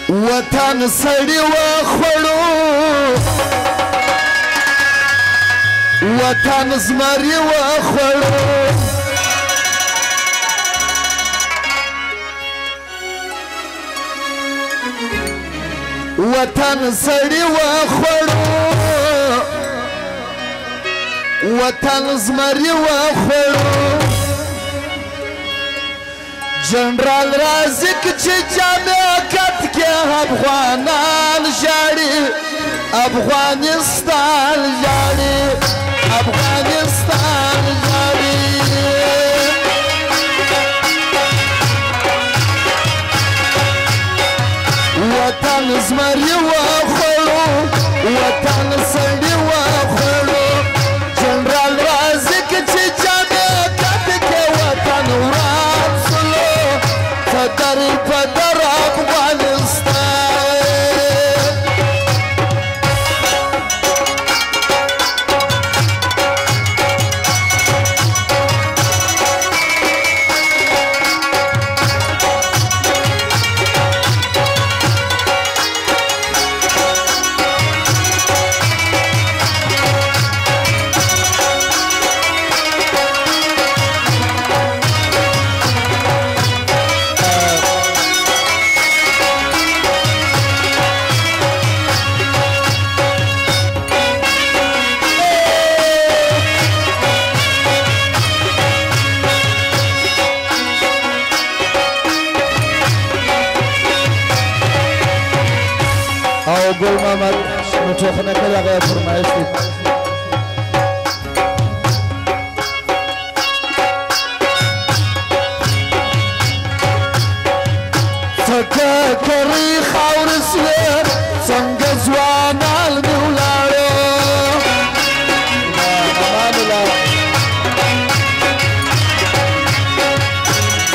وطن سړی وخوړو وطن زمری وخوړو وطن سړی وخوړو وطن زمری وخوړو جنرال رازق چې جامعات کې افغانان ژاړي افغانستان ژاړي افغانستان ژاړي وطن زمری وخوړو وطن سړی وخوړو جنرال رازق چې جامعات کې وطن وران در پدر افغانستان گل محمد متوخنه کلی آقای فرمایش دید تکری خاور سوی څنګه ځوانان مې ولاړو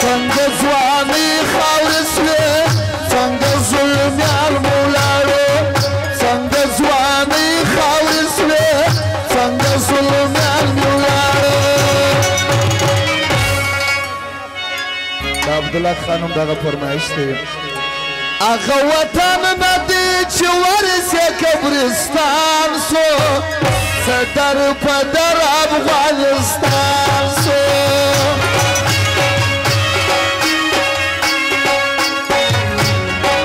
څنګه ځواني خاور سوی څنګه ظلمیان مې ولاړو څنګه ځواني خاور سوی څنګه ظلمیان مې ولاړو د عبدالله خانم دغه فرمایش دی هغه وطن نه دی چې ورسې قبرستان سو څه در په در افغانستان سو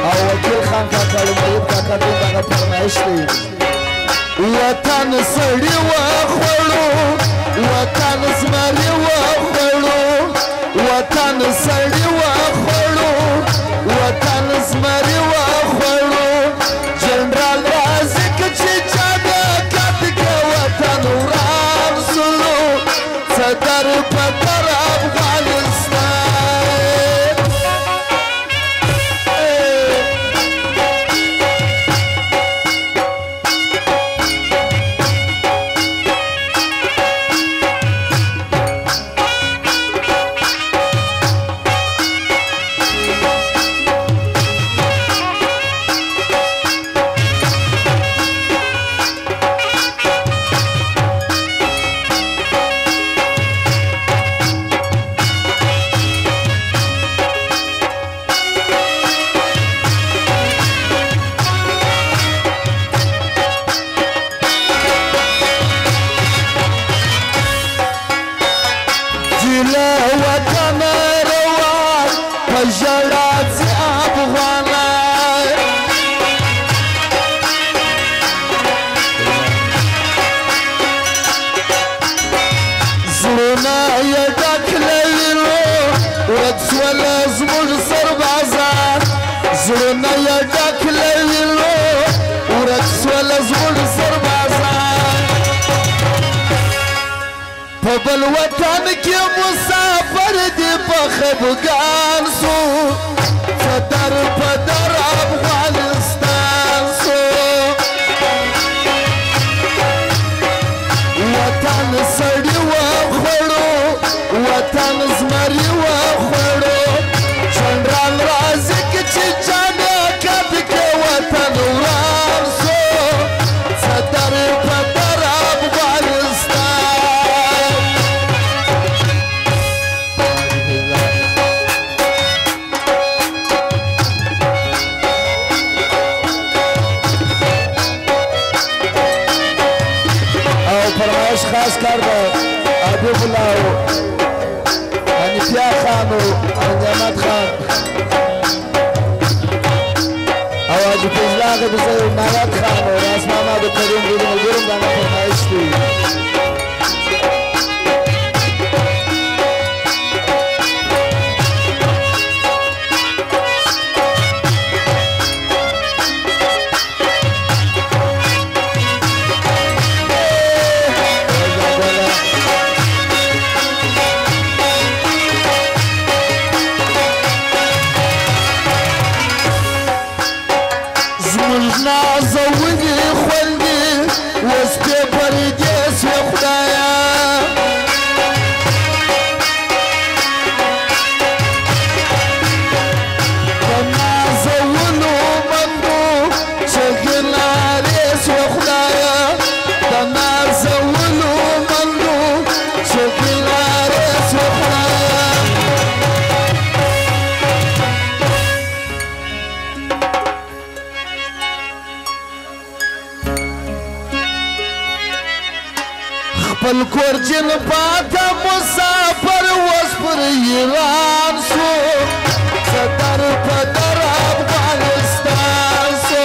او وکیل خان کاکا لومړیب کاکا دوی دغه فرمایش دی وطن سړي وخوړو وطن زمري وخوړو وطن سړي وخوړو وطن زمري وخوړو جنرال رازق چې جامعات کې وطن وران سلو څه در په در افغانستان بل وطن کې مسافر دی په خفګان سو څه در په در افغانستان سو وطن سړي وخوړو وطن زمري وخوړو جنرال رازق چې جامعات کې وطن وران سو څه در په در افغانستان خاص کار د حبیب الله حنیفیه خان او نعمت خان او حاجی فضل آغا د نایت خان او راس محمد کریم ډېر ملګرو باندې فرمایش دی نازوني خوندي وسبي برديس يا خدايا نازونو منو شغل عريس يا خدايا نازونو منو شغل عريس يا خدايا خپل کور جن پاته مسافر وس پر ایران سو صدر پدر افغانستان سو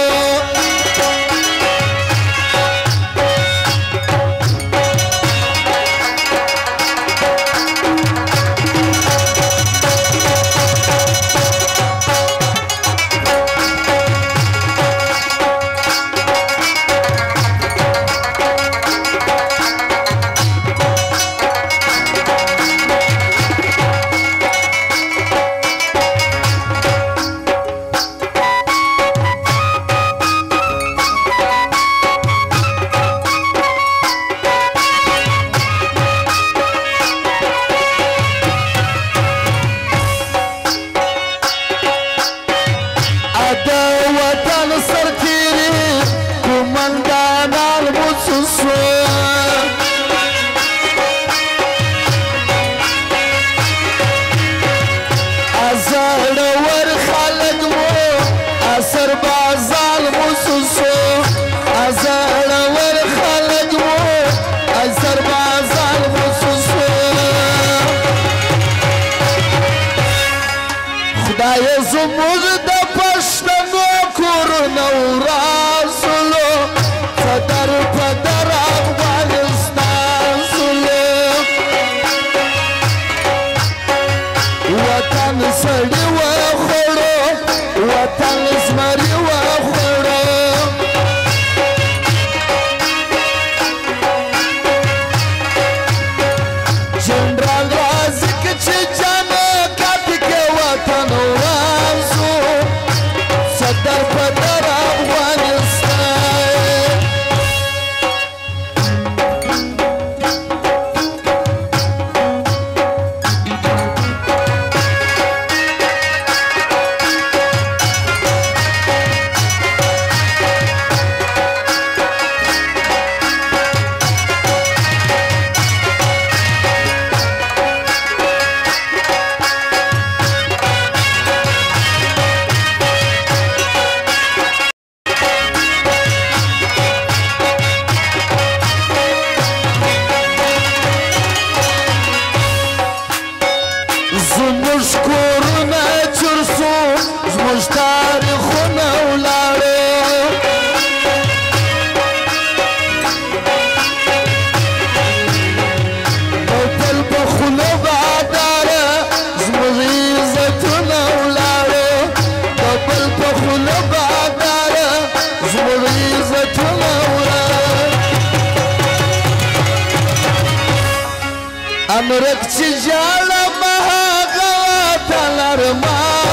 زموږ د پښتنو کورونه وراسلو صدر پدر افغانستان سلو وطن سړي وخوړو وطن زمري وخوړو جنرال رازق چې جانه کاټ کې وطن صدر پدر افغانستان زموږ کورونه چور سو زموږ تاریخونه ولاړو او تل په خوله باداره زموږ عزتونه ولاړو او تل په خوله باداره زموږ عزتونه ولاړو امرک چې جاله لرما